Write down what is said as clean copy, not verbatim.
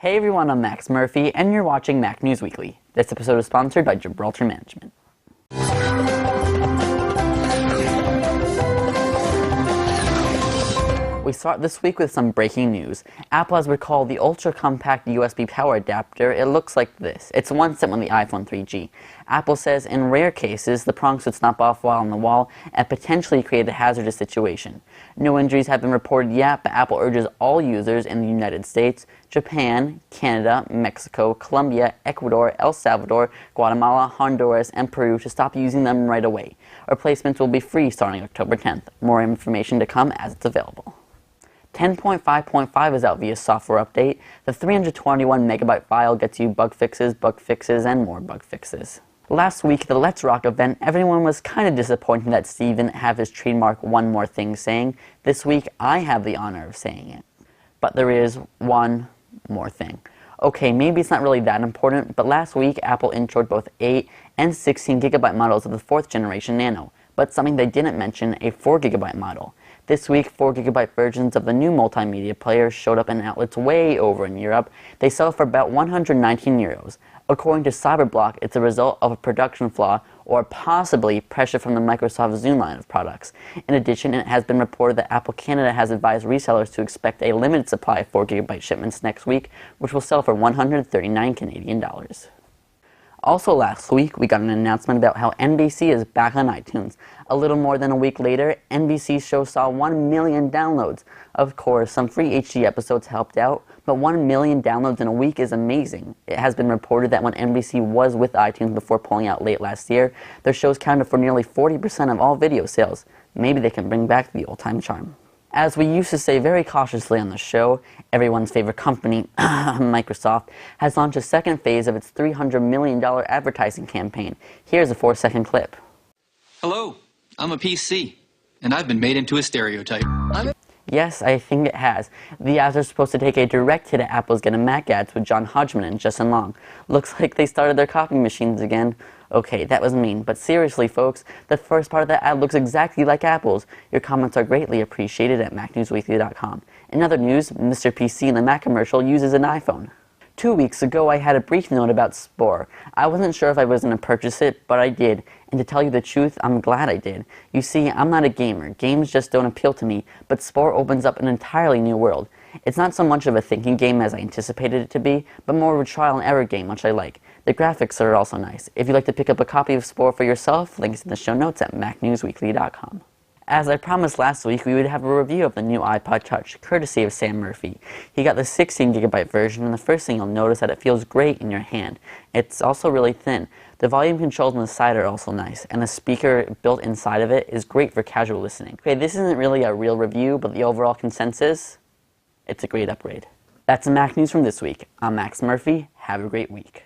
Hey everyone, I'm Max Murphy, and you're watching Mac News Weekly. This episode is sponsored by Gibraltar Management. We start this week with some breaking news. Apple has recalled the ultra-compact USB power adapter. It looks like this. It's one sent on the iPhone 3G. Apple says in rare cases, the prongs would snap off while on the wall and potentially create a hazardous situation. No injuries have been reported yet, but Apple urges all users in the United States, Japan, Canada, Mexico, Colombia, Ecuador, El Salvador, Guatemala, Honduras, and Peru to stop using them right away. Replacements will be free starting October 10th. More information to come as it's available. 10.5.5 is out via software update. The 321 megabyte file gets you bug fixes, and more bug fixes. Last week, at the Let's Rock event, everyone was kind of disappointed that Steve didn't have his trademark one more thing saying. This week, I have the honor of saying it. But there is one more thing. Okay, maybe it's not really that important, but last week, Apple introed both 8 and 16 gigabyte models of the 4th generation Nano. But something they didn't mention, a 4 gigabyte model. This week, 4 gigabyte versions of the new multimedia player showed up in outlets way over in Europe. They sell for about 119 euros. According to Cyberblock, it's a result of a production flaw or possibly pressure from the Microsoft Zune line of products. In addition, it has been reported that Apple Canada has advised resellers to expect a limited supply of 4 gigabyte shipments next week, which will sell for 139 Canadian dollars. Also last week, we got an announcement about how NBC is back on iTunes. A little more than a week later, NBC's show saw 1 million downloads. Of course, some free HD episodes helped out, but 1 million downloads in a week is amazing. It has been reported that when NBC was with iTunes before pulling out late last year, their shows counted for nearly 40% of all video sales. Maybe they can bring back the old-time charm. As we used to say very cautiously on the show, everyone's favorite company, Microsoft, has launched a second phase of its $300 million advertising campaign. Here's a 4-second clip. Hello, I'm a PC, and I've been made into a stereotype. Yes, I think it has. The ads are supposed to take a direct hit at Apple's Get a Mac ads with John Hodgman and Justin Long. Looks like they started their copy machines again. Okay, that was mean, but seriously folks, the first part of that ad looks exactly like Apple's. Your comments are greatly appreciated at MacNewsWeekly.com. In other news, Mr. PC in the Mac commercial uses an iPhone. 2 weeks ago, I had a brief note about Spore. I wasn't sure if I was going to purchase it, but I did. And to tell you the truth, I'm glad I did. You see, I'm not a gamer. Games just don't appeal to me, but Spore opens up an entirely new world. It's not so much of a thinking game as I anticipated it to be, but more of a trial and error game, which I like. The graphics are also nice. If you'd like to pick up a copy of Spore for yourself, links in the show notes at MacNewsWeekly.com. As I promised last week, we would have a review of the new iPod Touch, courtesy of Sam Murphy. He got the 16 gigabyte version, and the first thing you'll notice is that it feels great in your hand. It's also really thin. The volume controls on the side are also nice, and the speaker built inside of it is great for casual listening. Okay, this isn't really a real review, but the overall consensus, it's a great upgrade. That's the Mac News from this week. I'm Max Murphy. Have a great week.